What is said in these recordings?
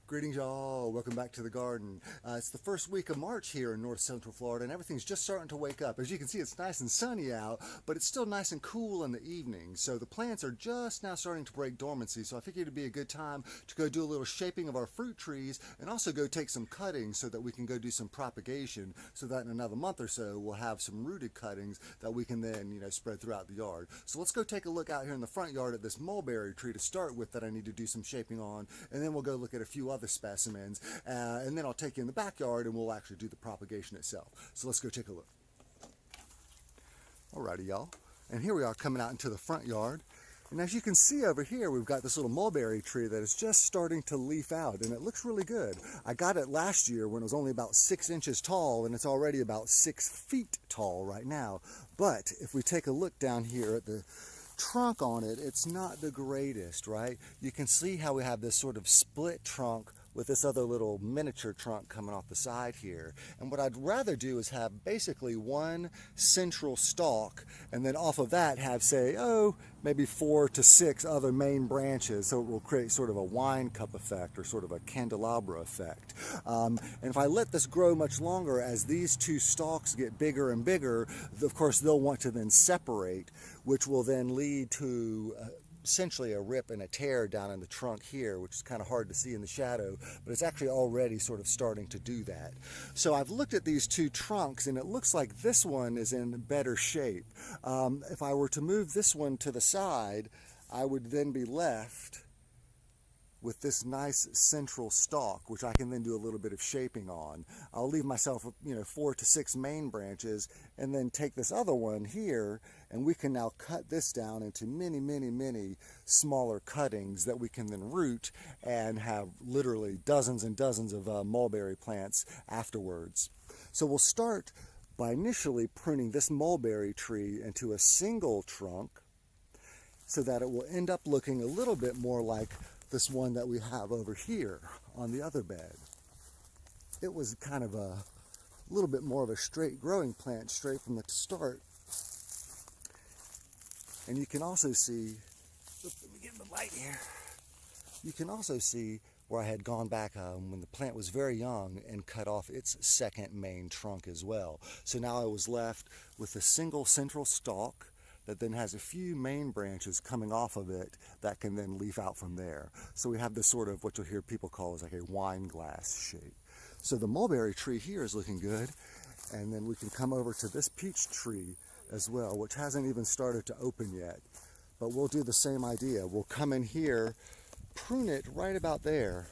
Greetings, y'all. Welcome back to the garden. It's the first week of March here in north central Florida, and everything's just starting to wake up. As you can see, it's nice and sunny out, but it's still nice and cool in the evening. So the plants are just now starting to break dormancy, so I figured it'd be a good time to go do a little shaping of our fruit trees and also go take some cuttings so that we can go do some propagation, so that in another month or so we'll have some rooted cuttings that we can then, spread throughout the yard. So let's go take a look out here in the front yard at this mulberry tree to start with that I need to do some shaping on, and then we'll go look at a few other specimens, and then I'll take you in the backyard and we'll actually do the propagation itself. So let's go take a look. Alrighty, y'all, and here we are coming out into the front yard, and as you can see over here, we've got this little mulberry tree that is just starting to leaf out, and it looks really good. I got it last year when it was only about 6 inches tall, and it's already about 6 feet tall right now. But if we take a look down here at the trunk on it, it's not the greatest, right? You can see how we have this sort of split trunk with this other little miniature trunk coming off the side here. And what I'd rather do is have basically one central stalk, and then off of that have, say, maybe 4 to 6 other main branches, so it will create sort of a wine cup effect or sort of a candelabra effect. And if I let this grow much longer, as these two stalks get bigger and bigger, of course they'll want to then separate, which will then lead to essentially a rip and a tear down in the trunk here, which is kind of hard to see in the shadow, but it's actually already sort of starting to do that. So I've looked at these two trunks, and it looks like this one is in better shape. If I were to move this one to the side, I would then be left with this nice central stalk, which I can then do a little bit of shaping on. I'll leave myself, 4 to 6 main branches, and then take this other one here, and we can now cut this down into many, many, many smaller cuttings that we can then root and have literally dozens and dozens of mulberry plants afterwards. So we'll start by initially pruning this mulberry tree into a single trunk so that it will end up looking a little bit more like this one that we have over here on the other bed. It was kind of a little bit more of a straight growing plant straight from the start. And you can also see, let me get in the light here. You can also see where I had gone back when the plant was very young and cut off its second main trunk as well. So now I was left with a single central stalk that then has a few main branches coming off of it that can then leaf out from there. So we have this sort of what you'll hear people call as like a wine glass shape. So the mulberry tree here is looking good, and then we can come over to this peach tree as well, which hasn't even started to open yet. But we'll do the same idea. We'll come in here, prune it right about there,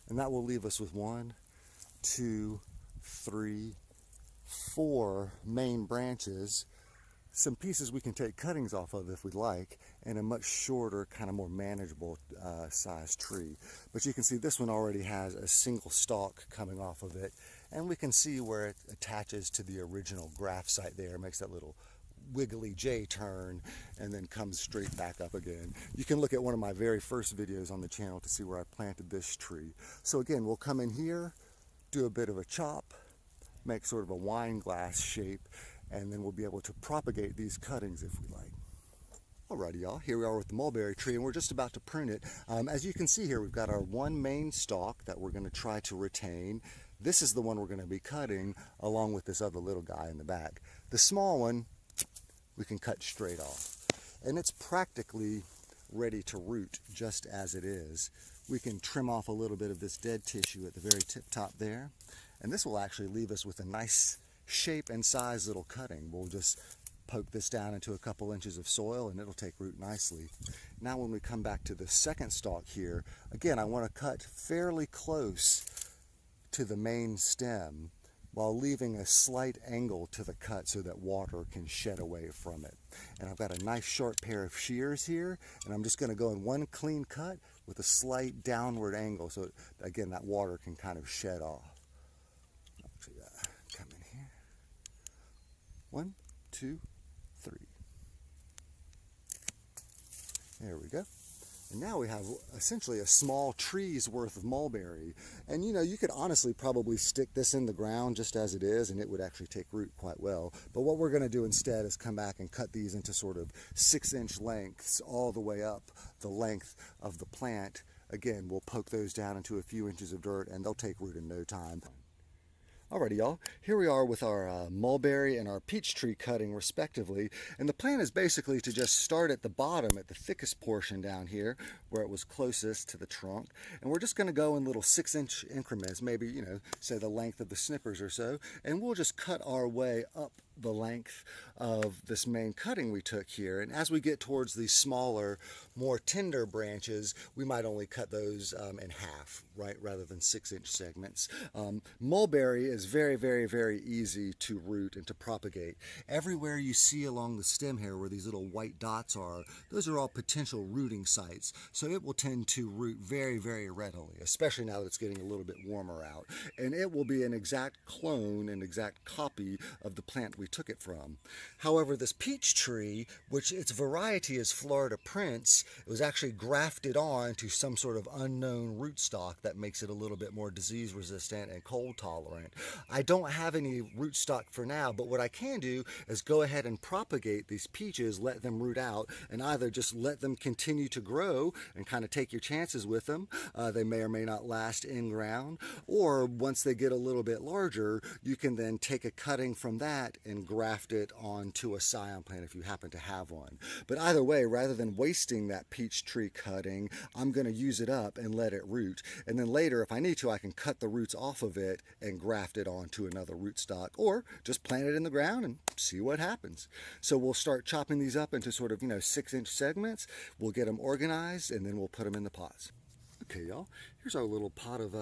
and that will leave us with 1, 2, 3, 4 main branches, some pieces we can take cuttings off of if we'd like, and a much shorter, kind of more manageable sized tree. But you can see this one already has a single stalk coming off of it, and we can see where it attaches to the original graft site there, makes that little wiggly J turn, and then comes straight back up again. You can look at one of my very first videos on the channel to see where I planted this tree. So again, we'll come in here, do a bit of a chop, make sort of a wine glass shape, and then we'll be able to propagate these cuttings if we like. Alrighty, y'all, here we are with the mulberry tree, and we're just about to prune it. As you can see here, we've got our one main stalk that we're going to try to retain. This is the one we're going to be cutting along with this other little guy in the back. The small one we can cut straight off, and it's practically ready to root just as it is. We can trim off a little bit of this dead tissue at the very tip top there, and this will actually leave us with a nice shape and size little cutting. We'll just poke this down into a couple inches of soil and it'll take root nicely. Now when we come back to the second stalk here, again, I want to cut fairly close to the main stem while leaving a slight angle to the cut so that water can shed away from it. And I've got a nice sharp pair of shears here, and I'm just going to go in one clean cut with a slight downward angle so again that water can kind of shed off. Come in here. 1, 2, 3. There we go. And now we have essentially a small tree's worth of mulberry. And you could honestly probably stick this in the ground just as it is, and it would actually take root quite well. But what we're going to do instead is come back and cut these into sort of 6-inch lengths all the way up the length of the plant Again, we'll poke those down into a few inches of dirt and they'll take root in no time. Alrighty, y'all, here we are with our mulberry and our peach tree cutting respectively, and the plan is basically to just start at the bottom, at the thickest portion down here where it was closest to the trunk, and we're just going to go in little 6-inch increments, maybe, you know, say the length of the snippers or so, and we'll just cut our way up the length of this main cutting we took here. And as we get towards these smaller, more tender branches, we might only cut those in half, right, rather than 6-inch segments. Mulberry is very, very, very easy to root and to propagate. Everywhere you see along the stem here where these little white dots are, those are all potential rooting sites. So it will tend to root very, very readily, especially now that it's getting a little bit warmer out. And it will be an exact clone, an exact copy of the plant we took it from. However, this peach tree, which its variety is Florida Prince, it was actually grafted on to some sort of unknown rootstock that makes it a little bit more disease resistant and cold tolerant. I don't have any rootstock for now, but what I can do is go ahead and propagate these peaches, let them root out, and either just let them continue to grow and kind of take your chances with them. They may or may not last in ground, or once they get a little bit larger, you can then take a cutting from that and graft it onto a scion plant if you happen to have one. But either way, rather than wasting that peach tree cutting, I'm going to use it up and let it root. And then later, if I need to, I can cut the roots off of it and graft it onto another rootstock, or just plant it in the ground and see what happens. So we'll start chopping these up into sort of, 6-inch segments. We'll get them organized and then we'll put them in the pots. Okay, y'all, here's our little pot of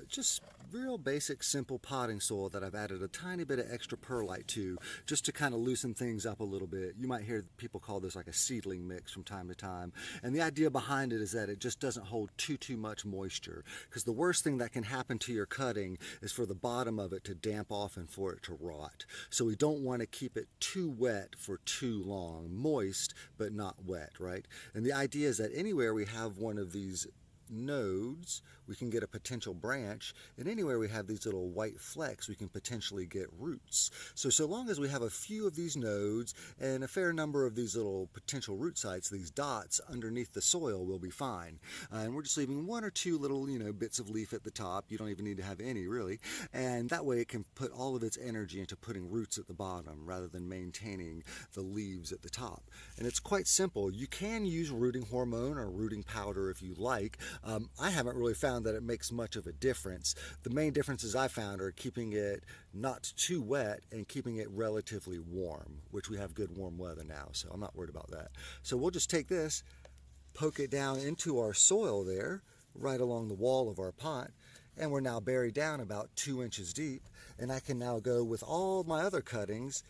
just real basic, simple potting soil that I've added a tiny bit of extra perlite to, just to kind of loosen things up a little bit. You might hear people call this like a seedling mix from time to time. And the idea behind it is that it just doesn't hold too much moisture, because the worst thing that can happen to your cutting is for the bottom of it to damp off and for it to rot. So we don't want to keep it too wet for too long. Moist, but not wet, right? And the idea is that anywhere we have one of these nodes, we can get a potential branch, and anywhere we have these little white flecks, we can potentially get roots. So long as we have a few of these nodes and a fair number of these little potential root sites, these dots underneath the soil, will be fine. And we're just leaving one or two little, bits of leaf at the top. You don't even need to have any, really. And that way it can put all of its energy into putting roots at the bottom rather than maintaining the leaves at the top. And it's quite simple. You can use rooting hormone or rooting powder if you like. I haven't really found that it makes much of a difference. The main differences I found are keeping it not too wet and keeping it relatively warm, which we have good warm weather now, so I'm not worried about that. So we'll just take this, poke it down into our soil there, right along the wall of our pot, and we're now buried down about 2 inches deep, and I can now go with all my other cuttings,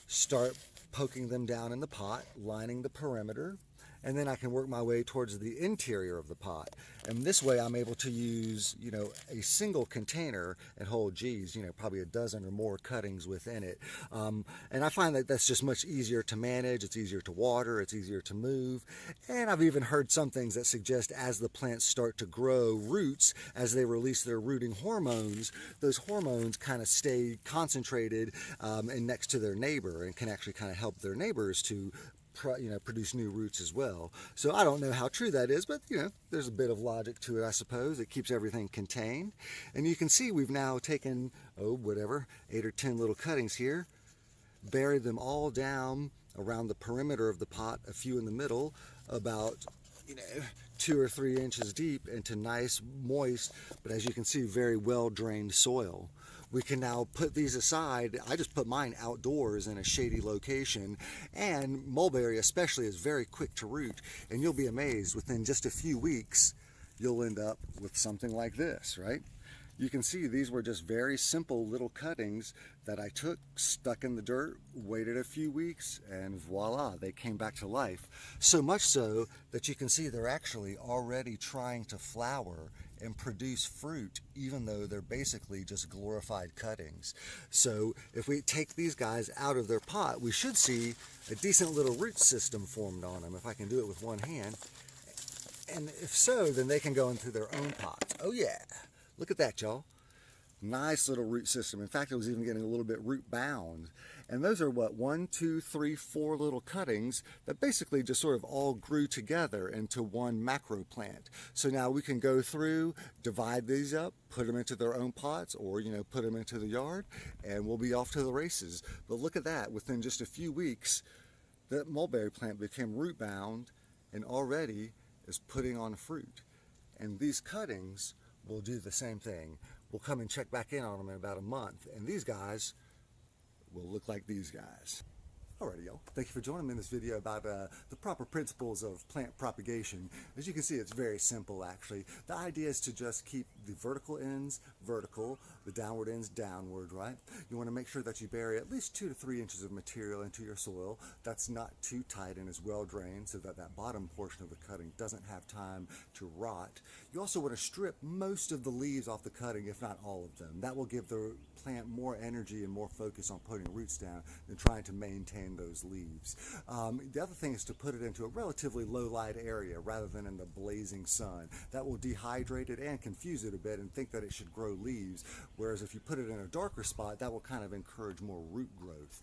start poking them down in the pot, lining the perimeter, and then I can work my way towards the interior of the pot. And this way I'm able to use, a single container and hold, probably a dozen or more cuttings within it. And I find that that's just much easier to manage, it's easier to water, it's easier to move. And I've even heard some things that suggest as the plants start to grow roots, as they release their rooting hormones, those hormones kind of stay concentrated and next to their neighbor, and can actually kind of help their neighbors to produce new roots as well. So I don't know how true that is, but there's a bit of logic to it, I suppose. It keeps everything contained. And you can see we've now taken, 8 or 10 little cuttings here, buried them all down around the perimeter of the pot, a few in the middle, about 2 or 3 inches deep into nice, moist, but as you can see, very well drained soil. We can now put these aside. I just put mine outdoors in a shady location, and mulberry especially is very quick to root, and you'll be amazed, within just a few weeks you'll end up with something like this, right? You can see these were just very simple little cuttings that I took, stuck in the dirt, waited a few weeks, and voila, they came back to life. So much so that you can see they're actually already trying to flower and produce fruit, even though they're basically just glorified cuttings. So if we take these guys out of their pot, we should see a decent little root system formed on them, if I can do it with one hand. And if so, then they can go into their own pots. Oh yeah, look at that, y'all. Nice little root system. In fact, it was even getting a little bit root bound. And those are what, 1, 2, 3, 4 little cuttings that basically just sort of all grew together into one macro plant. So now we can go through, divide these up, put them into their own pots, or put them into the yard, and we'll be off to the races. But look at that, within just a few weeks, that mulberry plant became root bound and already is putting on fruit. And these cuttings will do the same thing. We'll come and check back in on them in about a month, and these guys will look like these guys. Alrighty, y'all. Thank you for joining me in this video about the proper principles of plant propagation. As you can see, it's very simple, actually. The idea is to just keep the vertical ends vertical, the downward ends downward, right? You want to make sure that you bury at least 2 to 3 inches of material into your soil. That's not too tight and is well drained so that that bottom portion of the cutting doesn't have time to rot. You also want to strip most of the leaves off the cutting, if not all of them. That will give the plant more energy and more focus on putting roots down than trying to maintain those leaves. The other thing is to put it into a relatively low light area rather than in the blazing sun. That will dehydrate it and confuse it a bit and think that it should grow leaves, whereas if you put it in a darker spot, that will kind of encourage more root growth.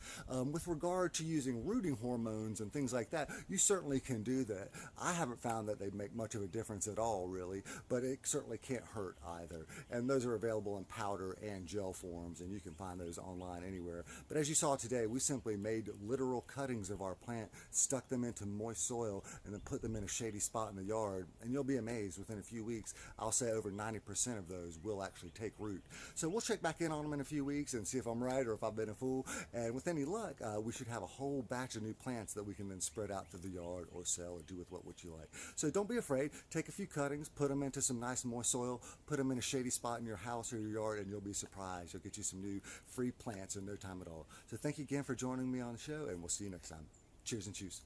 With regard to using rooting hormones and things like that, you certainly can do that. I haven't found that they make much of a difference at all, really, but it certainly can't hurt either. And those are available in powder and gel forms, and you can find those online anywhere. But as you saw today, we simply made literal cuttings of our plant, stuck them into moist soil, and then put them in a shady spot in the yard, and you'll be amazed within a few weeks. I'll say over 90% of those will actually take root. So we'll check back in on them in a few weeks and see if I'm right or if I've been a fool, and with any luck, we should have a whole batch of new plants that we can then spread out to the yard or sell or do with what you like. So don't be afraid. Take a few cuttings, put them into some nice moist soil, put them in a shady spot in your house or your yard, and you'll be surprised. You'll get you some new free plants in no time at all. So thank you again for joining me on the show, and we'll see you next time. Cheers and chews.